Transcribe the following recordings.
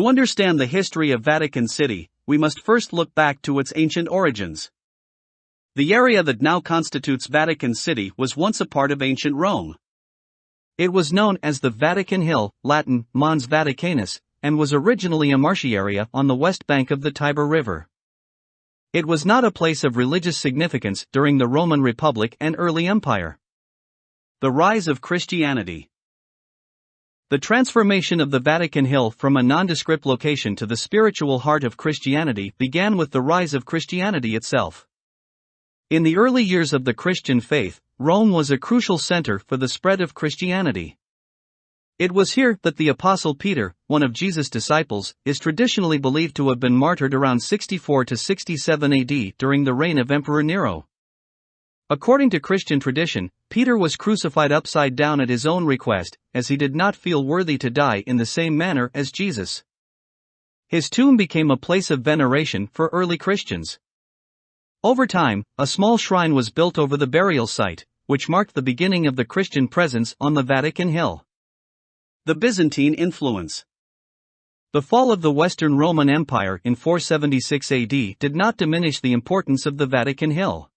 To understand the history of Vatican City, we must first look back to its ancient origins. The area that now constitutes Vatican City was once a part of ancient Rome. It was known as the Vatican Hill, Latin, Mons Vaticanus, and was originally a marshy area on the west bank of the Tiber River. It was not a place of religious significance during the Roman Republic and early Empire. The rise of Christianity. The transformation of the Vatican Hill from a nondescript location to the spiritual heart of Christianity began with the rise of Christianity itself. In the early years of the Christian faith, Rome was a crucial center for the spread of Christianity. It was here that the Apostle Peter, one of Jesus' disciples, is traditionally believed to have been martyred around 64 to 67 AD during the reign of Emperor Nero. According to Christian tradition, Peter was crucified upside down at his own request, as he did not feel worthy to die in the same manner as Jesus. His tomb became a place of veneration for early Christians. Over time, a small shrine was built over the burial site, which marked the beginning of the Christian presence on the Vatican Hill. The Byzantine Influence. The fall of the Western Roman Empire in 476 AD did not diminish the importance of the Vatican Hill.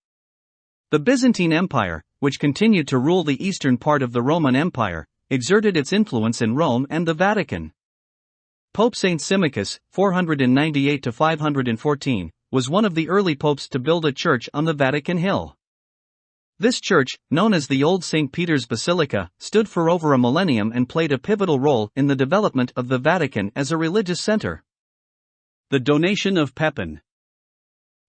The Byzantine Empire, which continued to rule the eastern part of the Roman Empire, exerted its influence in Rome and the Vatican. Pope Saint Symmachus, 498–514, was one of the early popes to build a church on the Vatican Hill. This church, known as the Old St. Peter's Basilica, stood for over a millennium and played a pivotal role in the development of the Vatican as a religious center. The donation of Pepin.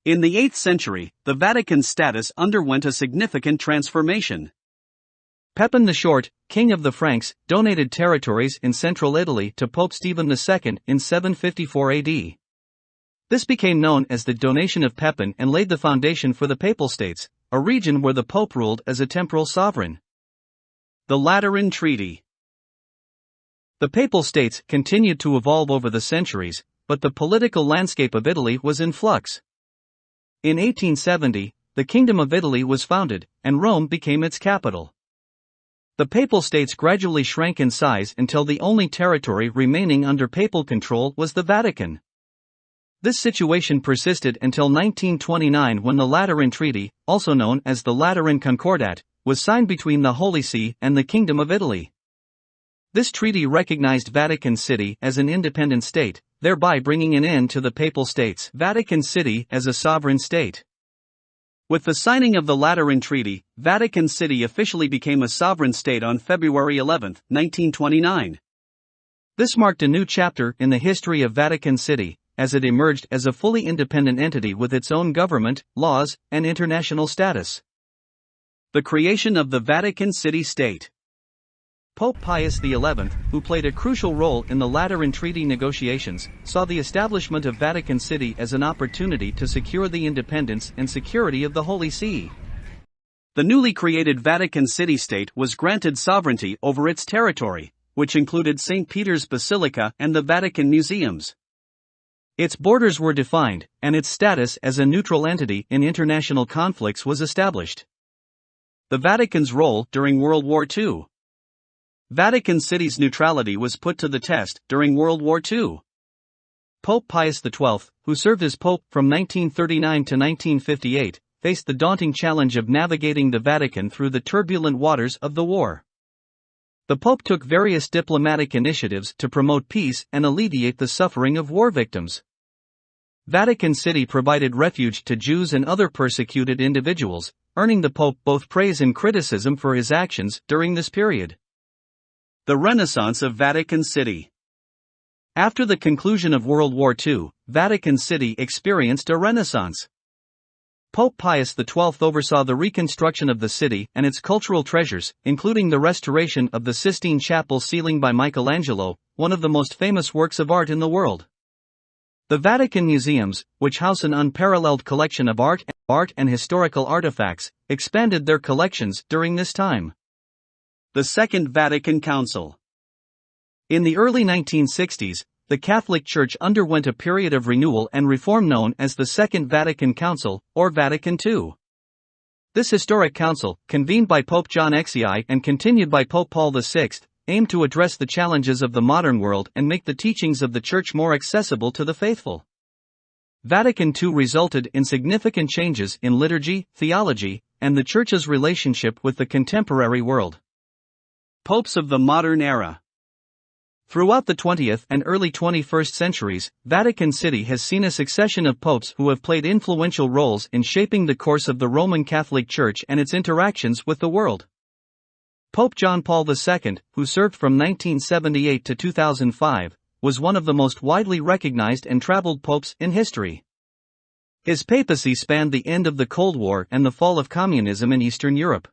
In the 8th century, the Vatican's status underwent a significant transformation. Pepin the Short, king of the Franks, donated territories in central Italy to Pope Stephen II in 754 AD. This became known as the donation of Pepin and laid the foundation for the Papal States, a region where the Pope ruled as a temporal sovereign. The Lateran Treaty. The Papal States continued to evolve over the centuries, but the political landscape of Italy was in flux. In 1870, the Kingdom of Italy was founded, and Rome became its capital. The Papal States gradually shrank in size until the only territory remaining under papal control was the Vatican. This situation persisted until 1929 when the Lateran Treaty, also known as the Lateran Concordat, was signed between the Holy See and the Kingdom of Italy. This treaty recognized Vatican City as an independent state, thereby bringing an end to the Papal States' Vatican City as a sovereign state. With the signing of the Lateran Treaty, Vatican City officially became a sovereign state on February 11, 1929. This marked a new chapter in the history of Vatican City, as it emerged as a fully independent entity with its own government, laws, and international status. The creation of the Vatican City State. Pope Pius XI, who played a crucial role in the Lateran Treaty negotiations, saw the establishment of Vatican City as an opportunity to secure the independence and security of the Holy See. The newly created Vatican City State was granted sovereignty over its territory, which included St. Peter's Basilica and the Vatican Museums. Its borders were defined, and its status as a neutral entity in international conflicts was established. The Vatican's role during World War II. Vatican City's neutrality was put to the test during World War II. Pope Pius XII, who served as Pope from 1939 to 1958, faced the daunting challenge of navigating the Vatican through the turbulent waters of the war. The Pope took various diplomatic initiatives to promote peace and alleviate the suffering of war victims. Vatican City provided refuge to Jews and other persecuted individuals, earning the Pope both praise and criticism for his actions during this period. The Renaissance of Vatican City. After the conclusion of World War II, Vatican City experienced a renaissance. Pope Pius XII oversaw the reconstruction of the city and its cultural treasures, including the restoration of the Sistine Chapel ceiling by Michelangelo, one of the most famous works of art in the world. The Vatican Museums, which house an unparalleled collection of art and historical artifacts, expanded their collections during this time. The Second Vatican Council. In the early 1960s, the Catholic Church underwent a period of renewal and reform known as the Second Vatican Council, or Vatican II. This historic council, convened by Pope John XI and continued by Pope Paul VI, aim to address the challenges of the modern world and make the teachings of the Church more accessible to the faithful. Vatican II resulted in significant changes in liturgy, theology, and the Church's relationship with the contemporary world. Popes of the modern era. Throughout the 20th and early 21st centuries, Vatican City has seen a succession of popes who have played influential roles in shaping the course of the Roman Catholic Church and its interactions with the world. Pope John Paul II, who served from 1978 to 2005, was one of the most widely recognized and traveled popes in history. His papacy spanned the end of the Cold War and the fall of communism in Eastern Europe.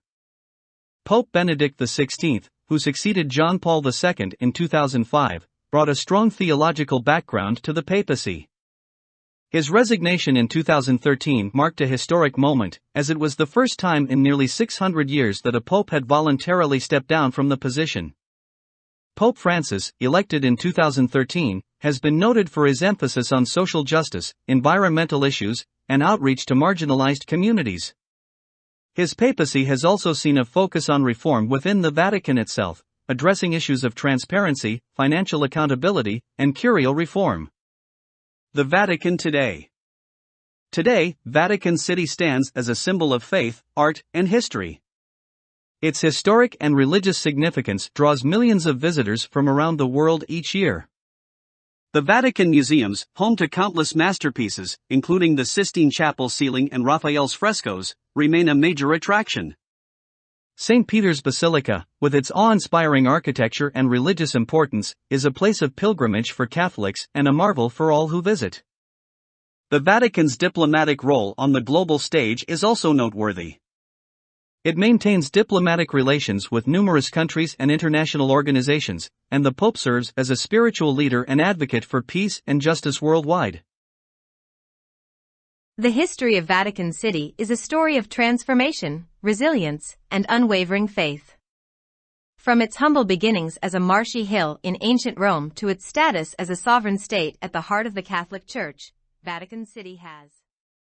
Pope Benedict XVI, who succeeded John Paul II in 2005, brought a strong theological background to the papacy. His resignation in 2013 marked a historic moment, as it was the first time in nearly 600 years that a pope had voluntarily stepped down from the position. Pope Francis, elected in 2013, has been noted for his emphasis on social justice, environmental issues, and outreach to marginalized communities. His papacy has also seen a focus on reform within the Vatican itself, addressing issues of transparency, financial accountability, and curial reform. The Vatican today. Today, Vatican City stands as a symbol of faith, art, and history. Its historic and religious significance draws millions of visitors from around the world each year. The Vatican Museums, home to countless masterpieces, including the Sistine Chapel ceiling and Raphael's frescoes, remain a major attraction. St. Peter's Basilica, with its awe-inspiring architecture and religious importance, is a place of pilgrimage for Catholics and a marvel for all who visit. The Vatican's diplomatic role on the global stage is also noteworthy. It maintains diplomatic relations with numerous countries and international organizations, and the Pope serves as a spiritual leader and advocate for peace and justice worldwide. The history of Vatican City is a story of transformation, resilience, and unwavering faith. From its humble beginnings as a marshy hill in ancient Rome to its status as a sovereign state at the heart of the Catholic Church, Vatican City has